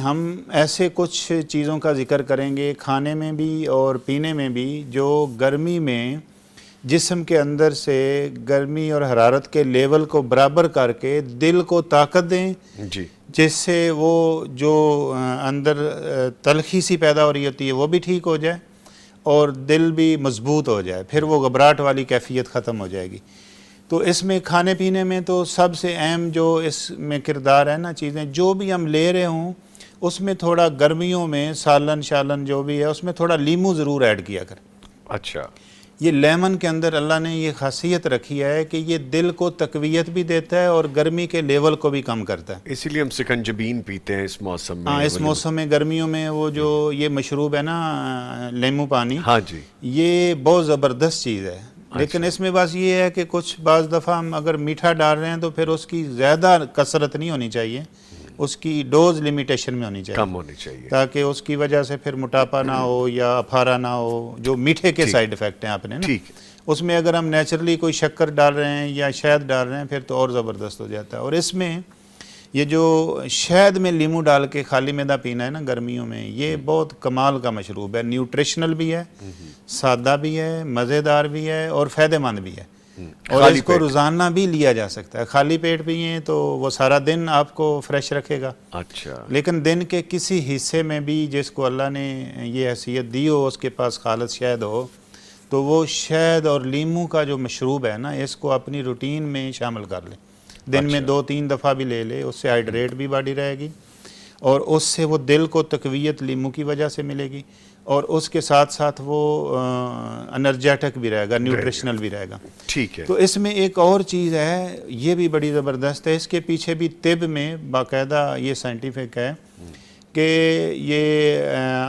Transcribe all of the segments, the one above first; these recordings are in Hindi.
हम ऐसे कुछ चीज़ों का ज़िक्र करेंगे खाने में भी और पीने में भी जो गर्मी में जिस्म के अंदर से गर्मी और हरारत के लेवल को बराबर करके दिल को ताकत दें जी, जिससे वो जो अंदर तलखी सी पैदा हो रही होती है वो भी ठीक हो जाए और दिल भी मजबूत हो जाए, फिर वो घबराहट वाली कैफियत ख़त्म हो जाएगी। तो इसमें खाने पीने में तो सबसे अहम जो इसमें किरदार है ना, चीज़ें जो भी हम ले रहे हों उसमें थोड़ा गर्मियों में सालन शालन जो भी है उसमें थोड़ा लीमू ज़रूर ऐड किया कर। अच्छा, ये लेमन के अंदर अल्लाह ने ये खासियत रखी है कि ये दिल को तकवीयत भी देता है और गर्मी के लेवल को भी कम करता है। इसीलिए हम सिकंजबीन पीते हैं इस मौसम में। हाँ, इस मौसम में गर्मियों में वो जो ये मशरूब है ना लेमू पानी, हाँ जी, ये बहुत ज़बरदस्त चीज़ है। लेकिन इसमें बस ये है कि कुछ बाज़ दफ़ा हम अगर मीठा डाल रहे हैं तो फिर उसकी ज़्यादा कसरत नहीं होनी चाहिए, उसकी डोज लिमिटेशन में होनी चाहिए, कम होनी चाहिए, ताकि उसकी वजह से फिर मोटापा ना हो या अफारा ना हो, जो मीठे के साइड इफ़ेक्ट हैं आपने ना। ठीक है। उसमें अगर हम नेचुरली कोई शक्कर डाल रहे हैं या शहद डाल रहे हैं फिर तो और ज़बरदस्त हो जाता है। और इसमें ये जो शहद में लीमू डाल के खाली मैदा पीना है ना गर्मियों में, ये बहुत कमाल का मशरूब है, न्यूट्रिशनल भी है, सादा भी है, मज़ेदार भी है और फ़ायदेमंद भी है। और इसको रोज़ाना भी लिया जा सकता है, खाली पेट पिए तो वो सारा दिन आपको फ्रेश रखेगा। अच्छा, लेकिन दिन के किसी हिस्से में भी जिसको अल्लाह ने ये हैसियत दी हो, उसके पास खालिस शहद हो, तो वो शहद और लीमू का जो मशरूब है ना, इसको अपनी रूटीन में शामिल कर ले। दिन में 2-3 दफ़ा भी ले ले, उससे हाइड्रेट भी बॉडी रहेगी और उससे वो दिल को तकवीयत लीमू की वजह से मिलेगी और उसके साथ साथ वो एनर्जेटिक भी रहेगा, न्यूट्रिशनल भी रहेगा। ठीक है। तो इसमें एक और चीज़ है, ये भी बड़ी ज़बरदस्त है, इसके पीछे भी तिब में बाकायदा ये साइंटिफिक है कि ये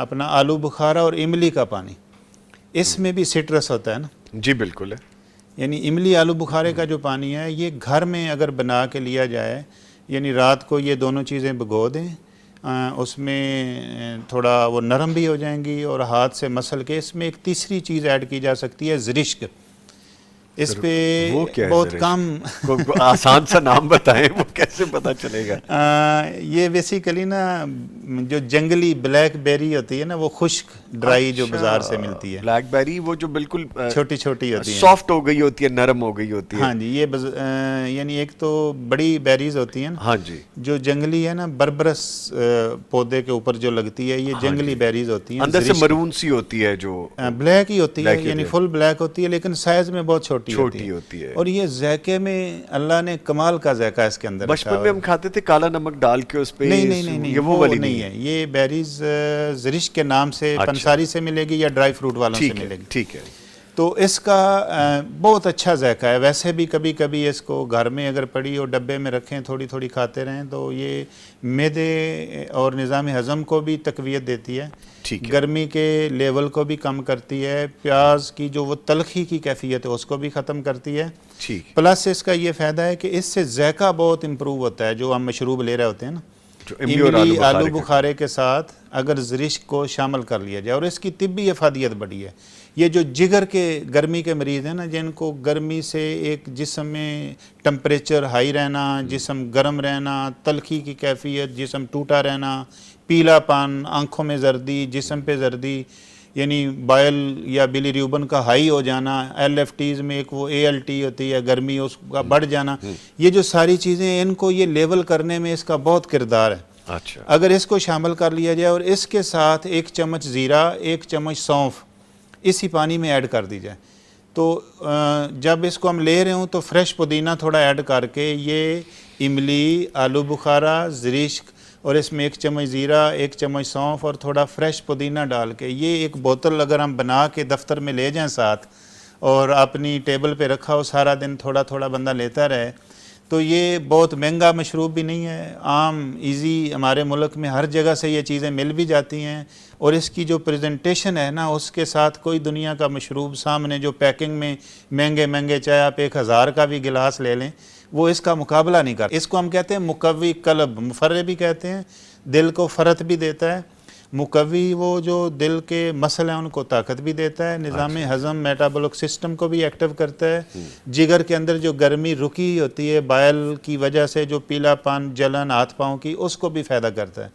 अपना आलू बुखारा और इमली का पानी, इसमें भी सिट्रस होता है ना। जी बिल्कुल है। यानी इमली आलू बुखारे का जो पानी है ये घर में अगर बना के लिया जाए, यानी रात को ये दोनों चीज़ें भिगो दें, उसमें थोड़ा वो नरम भी हो जाएंगी और हाथ से मसल के इसमें एक तीसरी चीज़ ऐड की जा सकती है, ज़रिश्क। इस पे वो क्या बहुत है कम आसान सा नाम बताएं, वो कैसे पता चलेगा? ये बेसिकली ना जो जंगली ब्लैक बेरी होती है ना, वो खुश्क ड्राई जो बाजार से मिलती है, ब्लैक बेरी, वो जो बिल्कुल छोटी छोटी होती है, सॉफ्ट हो गई होती है, नरम हो गई होती है। हाँ जी, ये यानी एक तो बड़ी बेरीज होती हैं, हाँ जी, जो जंगली है ना, बरबरस पौधे के ऊपर जो लगती है, ये जंगली बेरीज होती हैं, अंदर से मरून सी होती है, जो ब्लैक ही होती है, यानी फुल ब्लैक होती है, लेकिन साइज में बहुत छोटी होती है। और ये ज़ायके में अल्लाह ने कमाल का ज़ायका इसके अंदर। बचपन में हम खाते थे काला नमक डाल के उस पे। नहीं, ये वो वाली नहीं है, ये बेरीज ज़रिश के नाम से पंसारी से मिलेगी या ड्राई फ्रूट वालों से मिलेगी। ठीक है। तो इसका बहुत अच्छा जायका है। वैसे भी कभी कभी इसको घर में अगर पड़ी और डब्बे में रखें, थोड़ी थोड़ी खाते रहें, तो ये मैदे और निज़ाम हज़म को भी तकवीयत देती है, गर्मी के लेवल को भी कम करती है, प्याज की जो वो तलखी की कैफियत है उसको भी ख़त्म करती है। प्लस इसका ये फ़ायदा है कि इससे जायका बहुत इम्प्रूव होता है। जो हम मशरूब ले रहे होते हैं ना, इमली आलू बुखारे के साथ अगर ज़रिश को शामिल कर लिया जाए, और इसकी तिब्बी अफादियत बड़ी है। ये जो जिगर के गर्मी के मरीज़ हैं ना, जिनको गर्मी से एक जिस्म में टम्परेचर हाई रहना, जिस्म गर्म रहना, तलखी की कैफियत, जिस्म टूटा रहना, पीलापन, आँखों में जर्दी, जिस्म पे जर्दी, यानी बायल या बिलीरूबिन का हाई हो जाना, LFTs में एक वो ALT होती है गर्मी, उसका बढ़ जाना, ये जो सारी चीज़ें, इनको ये लेवल करने में इसका बहुत किरदार है। अच्छा, अगर इसको शामिल कर लिया जाए और इसके साथ 1 चम्मच ज़ीरा, 1 चम्मच सौंफ इसी पानी में ऐड कर दी जाए, तो जब इसको हम ले रहे हों तो फ्रेश पुदीना थोड़ा ऐड करके ये इमली, आलू बुखारा, ज़रिश्क और इसमें 1 चम्मच ज़ीरा, 1 चम्मच सौंफ और थोड़ा फ्रेश पुदीना डाल के, ये एक बोतल अगर हम बना के दफ्तर में ले जाएं साथ और अपनी टेबल पे रखा हो, सारा दिन थोड़ा थोड़ा बंदा लेता रहे, तो ये बहुत महंगा मशरूब भी नहीं है, आम इजी हमारे मुल्क में हर जगह से ये चीज़ें मिल भी जाती हैं। और इसकी जो प्रेजेंटेशन है ना, उसके साथ कोई दुनिया का मशरूब सामने जो पैकिंग में महंगे महंगे, चाहे आप 1000 का भी गिलास ले लें, वो इसका मुकाबला नहीं कर। इसको हम कहते हैं मुकव्वी कल्ब, मुफर्रे भी कहते हैं, दिल को फ़रत भी देता है। मुकव्वी वो जो दिल के मसल हैं उनको ताकत भी देता है, निज़ाम हज़म मेटाबॉलिक सिस्टम को भी एक्टिव करता है, जिगर के अंदर जो गर्मी रुकी होती है बायल की वजह से, जो पीलापन, जलन हाथ पाँव की, उसको भी फ़ायदा करता है।